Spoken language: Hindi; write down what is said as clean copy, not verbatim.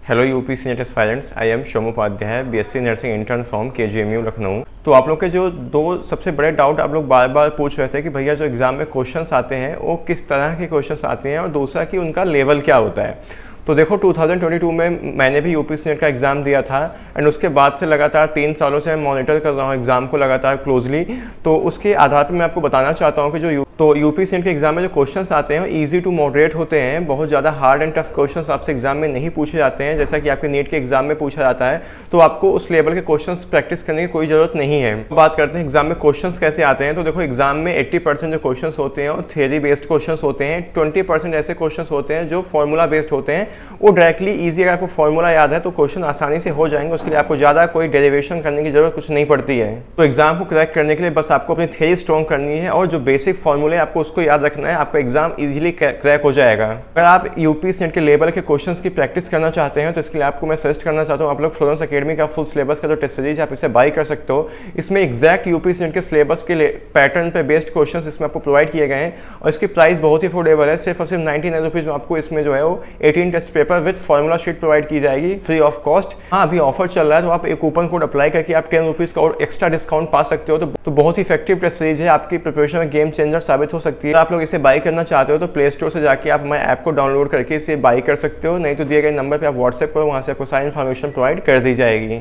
Hello UP senior aspirants, I am Shom Upadhyay, BSc nursing intern from KGMU Lucknow. तो आप लोग के जो दो सबसे बड़े डाउट आप लोग बार बार पूछ रहे थे कि भैया जो एग्ज़ाम में क्वेश्चंस आते हैं वो किस तरह के क्वेश्चंस आते हैं और दूसरा कि उनका लेवल क्या होता है। तो देखो 2022 में मैंने भी यूपी सीनियर का एग्ज़ाम दिया था एंड उसके बाद से लगातार 3 सालों से मैं मॉनिटर कर रहा हूँ एग्ज़ाम को लगातार क्लोजली। तो उसके आधार पर मैं आपको बताना चाहता हूँ कि यूपी सीनियर के एग्ज़ाम में जो क्वेश्चंस आते हैं ईजी टू मॉडरेट होते हैं। बहुत ज़्यादा हार्ड एंड टफ क्वेश्चंस आपसे एग्जाम में नहीं पूछे जाते हैं, जैसा कि आपके नीट के एग्जाम में पूछा जाता है। तो आपको उस लेवल के क्वेश्चंस प्रैक्टिस करने की कोई ज़रूरत नहीं है। बात करते हैं एग्जाम में क्वेश्चंस कैसे आते हैं। तो देखो एग्जाम में 80% जो क्वेश्चंस होते हैं वो थ्योरी बेस्ड क्वेश्चंस होते हैं। 20% ऐसे क्वेश्चंस होते हैं जो फॉर्मूला बेस्ड होते हैं। वो डायरेक्टली ईजी, अगर आपको फॉर्मूला याद है तो क्वेश्चन आसानी से हो जाएंगे। उसके लिए आपको ज़्यादा कोई डेरिवेशन करने की जरूरत कुछ नहीं पड़ती है। तो एग्जाम को क्रैक करने के लिए बस आपको अपनी थ्योरी स्ट्रॉन्ग करनी है और जो बेसिक फॉर्मूले आपको उसको याद रखना है, आपका एग्जाम इजीली क्रैक हो जाएगा। अगर आप यूपी सीनेट के लेवल के क्वेश्चंस की प्रैक्टिस करना चाहते हैं तो इसके लिए आपको मैं सजेस्ट करना चाहता हूँ आप लोग फ्लोरेंस एकेडमी का फुल सिलेबस का जो टेस्ट सीरीज आप इसे बाई कर सकते हो। इसमें एग्जैक्ट यूपी सीनेट के सिलेबस के पैटर्न पे बेस्ड क्वेश्चंस इसमें आपको प्रोवाइड किए गए हैं और इसकी प्राइस बहुत ही अफोर्डेबल है। सिर्फ और सिर्फ 99 रुपीज़ में आपको इसमें जो है वो 18 test paper with formula sheet provide की जाएगी फ्री ऑफ कॉस्ट। हाँ, अभी ऑफर चल रहा है तो आप एक कूपन कोड अप्लाई करके आप 10 रुपीज़ का और एक्स्ट्रा डिस्काउंट पा सकते हो। तो बहुत ही इफेक्टिव टेस्ट सीरीज है, आपकी प्रिपरेशन में गेम चेंजर साबित हो सकती है। आप लोग इसे बाई करना चाहते हो तो प्ले स्टोर से जाके आप हमारे ऐप को डाउनलोड करके इसे बाई कर सकते हो, नहीं तो दिए गए नंबर पे आप व्हाट्सएप करो, वहाँ से आपको सारी इन्फॉर्मेशन प्रोवाइड कर दी जाएगी।